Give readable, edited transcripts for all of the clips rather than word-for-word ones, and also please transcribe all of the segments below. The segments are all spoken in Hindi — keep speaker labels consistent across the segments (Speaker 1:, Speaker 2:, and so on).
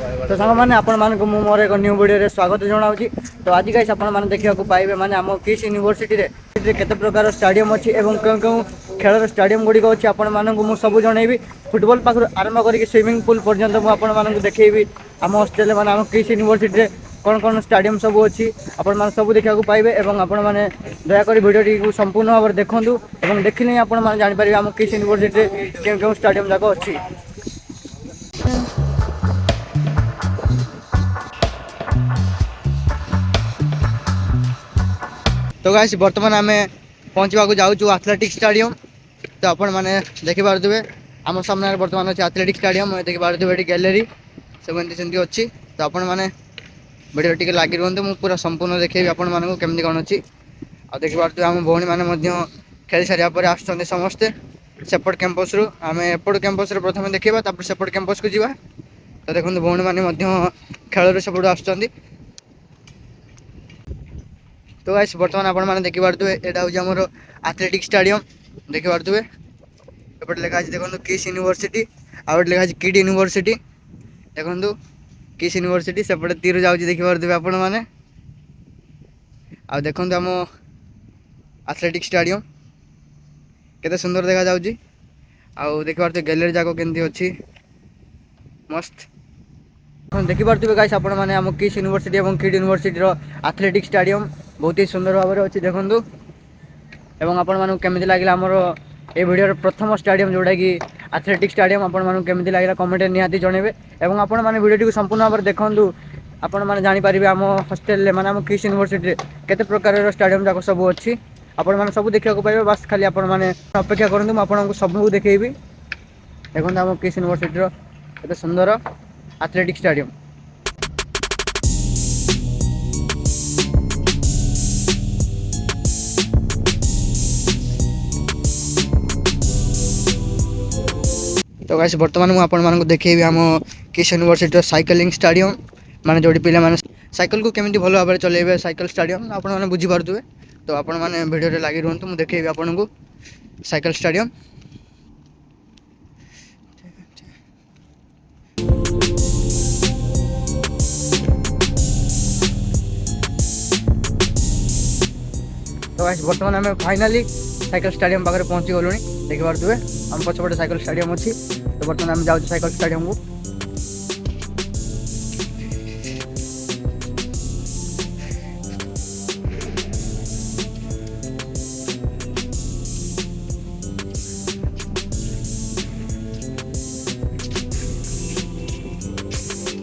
Speaker 1: तो सांग मैंने आपण मानक मु मोर एक न्यू वीडियो रे स्वागत जनाऊँगी। तो आज गाइस आपण मैंने देखा पाइबे माने आम किस यूनिवर्सिटी रे केते प्रकार स्टाडियम अच्छी और क्यों क्यों खेल स्टाडियम गुड़िक अच्छी आपण मानक मु सब जनइबी। फुटबॉल पाखर आरंभ करके स्विमिंग पूल पर्यंत मुझे आपण मानक देखी आम हॉस्टेल माने आम किस यूनिवर्सिटी रे कौन कौन स्टाडियम सब अच्छी आपण माने सब देखा पाइबे। और आपण माने दयाकोरी वीडियो संपूर्ण भाव में देखूँ और देखने आपण माने जानि परिबे आम किस यूनिवर्सिटी रे क्यों क्यों स्टाडियम जाक अच्छी। तो गाइस बर्तमान आम पहुँचवा जाऊँ एथलेटिक्स स्टाडियम। तो आपण मैंने देखी पारे आम सामने बर्तमान अच्छे एथलेटिक्स स्टाडियम देखी पारे ये गैलेरी सब एमती अच्छी। तो आपण मैंने वीडियो टी लगी रुहतु मुझे पूरा संपूर्ण देखी आपण मानक केमती कौन अच्छी आ देखी पारे आम भौणी मैंने खेल सारापर आस समस्ते सेपट कैंपस रु आम एपट कैंपस प्रथम देखा सेपट कैंपस को जीवा। तो देखो भौणी मैंने खेल सेपट आस। तो गाइस बर्तमान आपण मैंने देखी पारे यहाँ हूँ आमर एथलेटिक्स स्टाडियम देखी पारे एपटे लिखा देखो किस यूनिवर्सिटी आउट लिखा किड यूनिवर्सिटी देखो किस यूनिवर्सिटी सेपटे तीर जाऊँ देखी पारे आपण मैंने आ देखो आम एथलेटिक्स स्टाडियम केते सुंदर देखा जाउची। आउ देखि पारे गैलरी जाक केमती अच्छी मस्त देखी पारे गाइस आपण मैंने आम किस यूनिवर्सिटी और किड यूनिवर्सिटी एथलेटिक्स स्टाडियम बहुत ही सुंदर भाव में अच्छी देखूँ। एवं आपण मानक केमती लगे आमर ये वीडियो प्रथम स्टाडियम जोटा कि एथलेटिक्स स्टाडियम आपण मानक केमती लगे कमेंट निहाती जनइबे। और आपण मैंने वीडियो संपूर्ण भाव में देखूँ आपण मैंने जानीपारे आम हॉस्टेल माने आम किस यूनिवर्सिटी केते प्रकार स्टाडियम जाक सब अच्छी आपण मैंने सब देखा पाइबे। बास खाली आपण मैंने अपेक्षा करूँ आपको सब देखी देखो आम किस यूनिवर्सिटी केते सुंदर एथलेटिक्स स्टाडियम। तो गाइस बर्तमान मुझे आपण मानक देखी आम किस यूनिवर्सिटी साइकिलिंग स्टाडियम माने जोड़ी पिला माने साइकिल को केमिति भल भाव में चलेबे साइकिल स्टाडियम आपण माने बुझी पारुथबे। तो आपण माने वीडियो रे लागि रहंतु मु देखैबी आपण को साइकिल स्टाडियम। तो गाइस बर्तमान आम फाइनाली साइकिल स्टाडियम पाखे पहुंची गलुनी देखी पारुथबे आम पछपटे साइकिल स्टाडियम अच्छी। तो बर्तमान आम जाउछु साइकिल स्टाडियम को।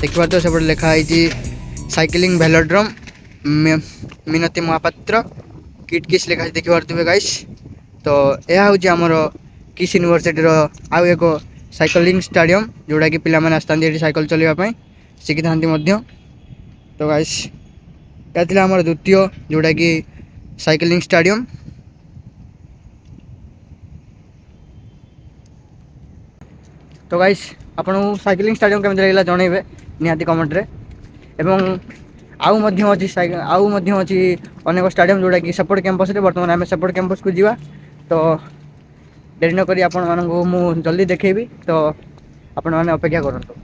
Speaker 1: देखिए तो सब लिखाई साइकिलिंग भेलोड्रम मिनती महापात्र किट किस लिखाई देखी पारे गाइस। तो यह हूँ आमर किस यूनिवर्सिटी आउ एक साइकिलिंग स्टाडियम जोड़ा कि पिला माने आसता साइकिल चलवाई शिखी था। तो गाइस यह आमर द्वितीय जोड़ा कि साइकिलिंग स्टाडियम। तो गाइस आपन साइकिलिंग स्टाडियम केमती लगे जनइबे निहाती कमेंट रे। एवं आउ अच्छी अनेक स्टाडियम जोड़ा कि सेपट कैंपस रे बर्तमान आम सेपट कैंपस को जीवा। तो देरी न करी आपण मानू मु जल्दी देखी। तो आपण मैंने अपेक्षा करंतु।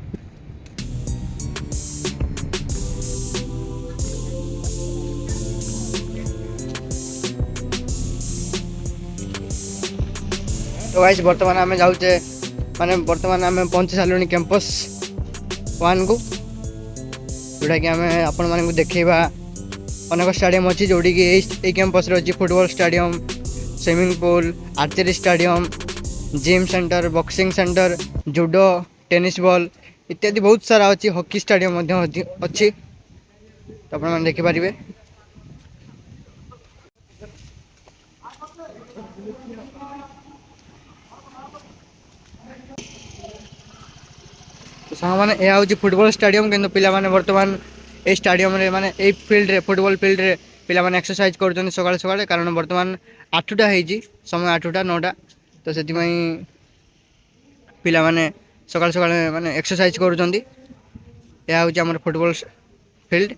Speaker 1: तो गाइस बर्तमान आम जाऊे माने बर्तमान आम पहुंची सारे कैंपस 1 को जोटा कि आम आपण मानक देखा अनेक स्टाडियम अच्छी जोड़ी कि यही कैंपस अच्छी football stadium swimming pool archery stadium gym centre boxing centre judo tennis ball इत्यादि बहुत सारा अच्छी हॉकी स्टाडियम अच्छी। तो आप देखिपारे तो सांग मैंने यह हूँ फुटबॉल स्टाडियम किंतु पिला माने बर्तमान ए स्टाडियम रे माने ए फील्ड रे फुटबॉल फील्ड रे पिला माने एक्सरसाइज कर सकाल सकाल कारण बर्तमान 8टा है समय 8टा 9टा। तो से पिला माने सकाल सकाल माने एक्सरसाइज कर यह हूँ आम फुटबॉल फील्ड।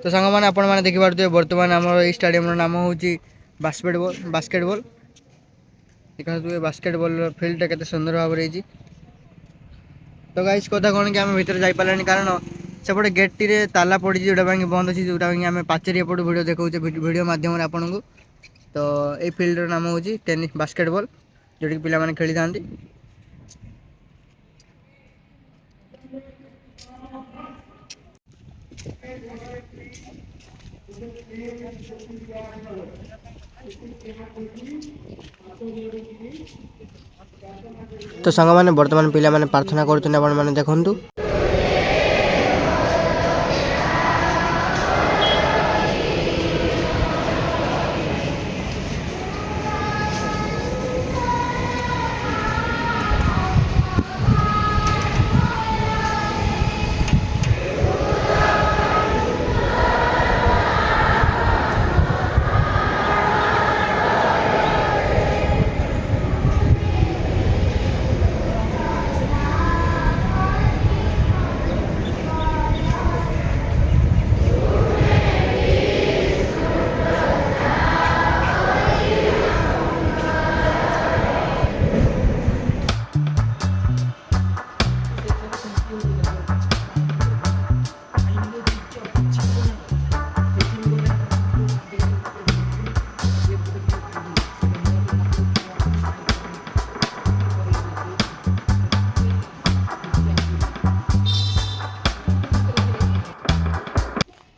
Speaker 1: तो सांग मैंने आपण मैंने देखिपे बर्तमान आम स्टाडियम नाम हूँ बास्केटबॉल देखा बास्केटबॉल फिल्डटा केते सुंदर भाव रही। तो गाइस कथा कौन कि आम भर जापारे कारण सेपटे गेट टी ताला पड़ी जोटा बंद अच्छी जोटा आम पाचेरी एपट भिड देखा भिड मध्यम आपन को। तो ये फिल्डर नाम हूँ टेनिस बास्केटबॉल जोटी पिला माने खेली था। तो सांग मैंने बर्तमान पिला माने प्रार्थना करते आपण मैंने देखु।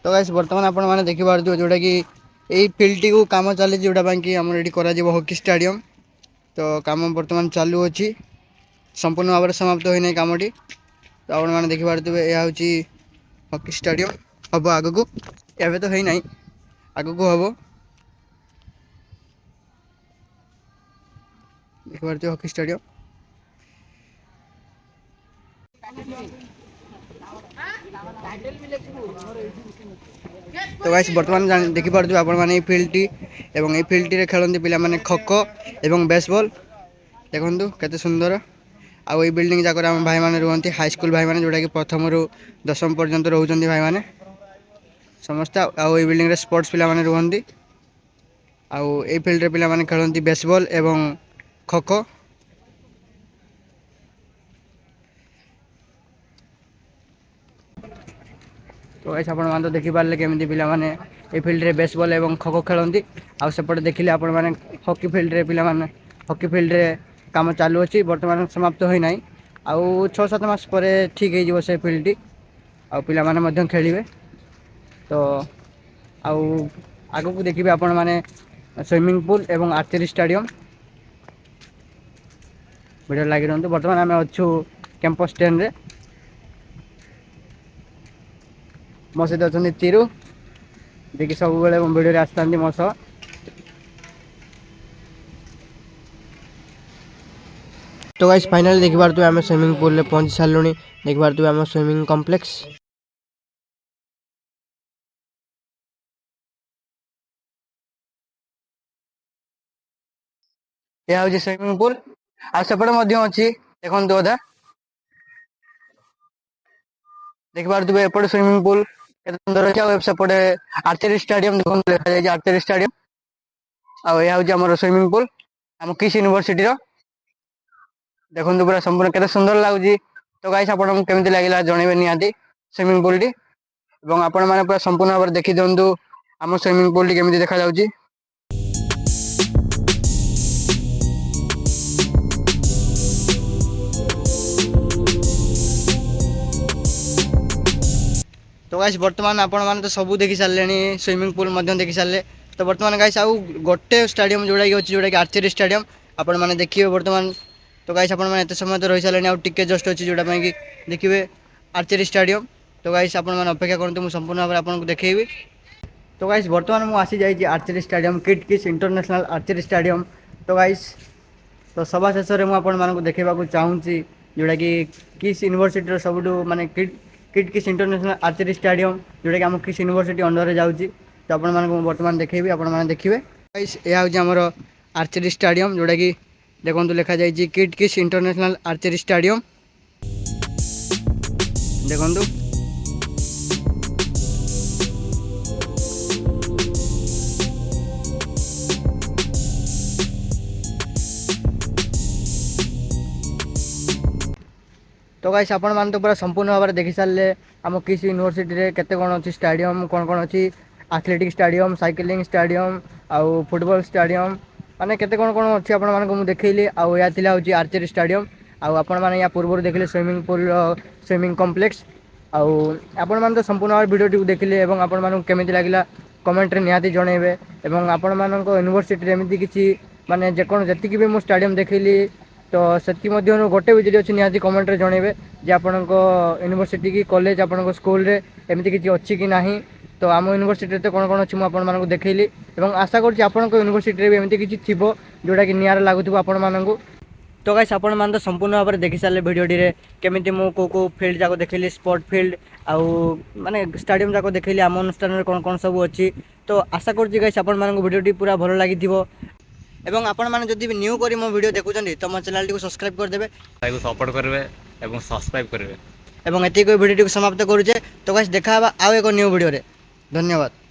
Speaker 1: तो गाइस बर्तमान आपण मैंने देखिपे जोटा कि यही फील्ड टी को कम चली जोटा कि आम ये हॉकी स्टाडियम। तो कम बर्तमान चालू अच्छी संपूर्ण भाव में समाप्त होना कमटी। तो आप मैंने देखिपे यह हूँ हॉकी स्टाडियम हम आग को एवं तो है ना आग को हम देखिपे हॉकी स्टाडियम। तो गाइस बर्तमान देखिपे आपण मैंने फील्ड टी एवं ये फील्ड टी खेलती पिला माने खो खो एवं बेसबॉल देखु केते सुंदर। आउ ये बिल्डिंग जाकर आम भाई मैंने रुहति हाईस्कल भाई मैंने जोटा कि प्रथम रु दशम पर्यंत रोच भाई मैंने समस्त। आउ ये बिल्डिंग स्पोर्ट्स पिला माने रुहति। आउ ये फील्ड रे पिला माने खेलती बेसबॉल एवं खो खो। तो ऐसा आपण मान तो देखि पारले केमिति पिला माने ए फील्ड रे बेसबॉल एवं खो खो खेलती। आ सेपटे देखिले आपण माने हॉकी फील्ड रे पिला माने हॉकी फील्ड रे काम चालू अछि वर्तमान समाप्त होई नाही। आउ 6-7 मास परे ठीक हे जिवो से फील्ड टी आ पिला माने मध्यम खेलिबे। तो आउ आगो को देखिबे आपण माने स्विमिंग पूल एवं आर्चरी स्टाडियम वीडियो लागि रहंतु। वर्तमान आमे अछु कैंपस 10 रे मो सहित अच्छा चिरू देखिए सब बेले भिडियो आसता मो सह। तो गाइस फाइनली देखि पारतु आमे स्विमिंग पूल रे पहुंची सारलुनी। देखि पारतु आमे स्विमिंग कॉम्प्लेक्स या हो स्विमिंग पूल आ सेपटे मध्य अछि देखन तो अधा देखि पारतु एपटे स्विमिंग पूल केते सुंदर अछि। आ सेपटे आर्चरी स्टाडियम देखन लिखा जाय आर्चरी स्टाडियम। आ या हो हमर स्विमिंग पूल हम किस यूनिवर्सिटी रो देखो पूरा संपूर्ण केते सुंदर लागुची। तो गाइस आपन केमिति लागिला जणेबे नियाती स्विमिंग पूल टी एवं आपण माने पूरा संपूर्ण भाव देखि दंतु हम स्विमिंग पूल टी केमिति देखा जाउची। तो गाइस वर्तमान आपण माने तो सब देखि सारलेनी स्विमिंग पूल मध्य देखि सारले। तो वर्तमान गाइस आउ गोटे स्टाडियम जोड़ा कि अछि जोड़ा कि आर्चरी स्टाडियम आपण माने देखिबे वर्तमान। तो गाइस आपण माने एते समय तो रहि सारलेनी आउ टिके जस्ट अछि जोड़ा कि देखिबे आर्चरी स्टाडियम। तो गाइस आपण माने अपेक्षा करंतु मु संपूर्ण भाव आपन को देखैबी। तो गाइस वर्तमान मु आसी जाई आर्चरी स्टाडियम किड किस इंटरनेशनल आर्चरी स्टाडियम। तो गाइस तो सभा शेष में मुझे देखा चाहूँगी जोटा कि किस यूनिवर्सिटी सबुठ माने किड किस इंटरनेशनल आर्चरी स्टाडियम जोटा कि आम किस यूनिवर्सिटी अंडर जाऊँगी। तो आप बर्तमान देखेबी आपण मैंने देखिए यह हूँ आमर आर्चरी स्टाडियम जोटा कि देखो लिखा जाइए किड किस इंटरनेशनल आर्चरी स्टाडियम देखु। तो गाइस आपण मान तो पूरा संपूर्ण भाव में देखी सारे आम किस यूनिवर्सिटी रे केते कौन अच्छी स्टाडियम कौन अच्छी एथलेटिक स्टाडियम साइकिलिंग स्टाडियम आउ फुटबॉल स्टाडियम माने केते कौन अच्छी आपण मानक मु देखैली आउ या थिला होची आर्चरी स्टाडियम आउ आपण माने या पूर्व देखिले स्विमिंग पूल स्विमिंग कॉम्प्लेक्स आउ आपण मान तो संपूर्ण भाव वीडियो टी देखिले एवं आपण मानक केमिति लागिला कमेंट रे निहाती जणेबे एवं आपण मानक यूनिवर्सिटी रे एमिति किछि माने जे कोन जति भी मु स्टाडियम देखैली तो सेति मध्य गोटे भी जदि अच्छी निहाती कमेंट रे जणेबे जे आपणक यूनिवर्सिटी की कॉलेज आपणक स्कूल रे एमिति किछि अछि कि नाही तो आम यूनिवर्सिटी तो कौन अच्छी मुझे देखैली और आशा करुँच आपंक यूनिवर्सिटी एमती किसी थी जोटा कि निआरा लगुव आपण मानक तो गाइस आपण मान तो संपूर्ण भाव में देखी सारे भिडियोटी केमी मु को फील्ड जाक देखली स्पोर्ट फील्ड आउ माने स्टाडियम जाक देखली आम अनुष्ठान में कौन कौन सब अच्छी तो आशा करुँच गाइस आपण मानक भिडियोटी पूरा भल लगी एवं आपण माने जदि न्यू करी मो वीडियो देखुछन्ती तो मो चैनल को सब्सक्राइब कर देबे
Speaker 2: लाइक सपोर्ट करबे एवं सब्सक्राइब करबे
Speaker 1: एवं एति को वीडियो को समाप्त करूचे तो गाइस देखा आउ एक न्यू वीडियो रे धन्यवाद।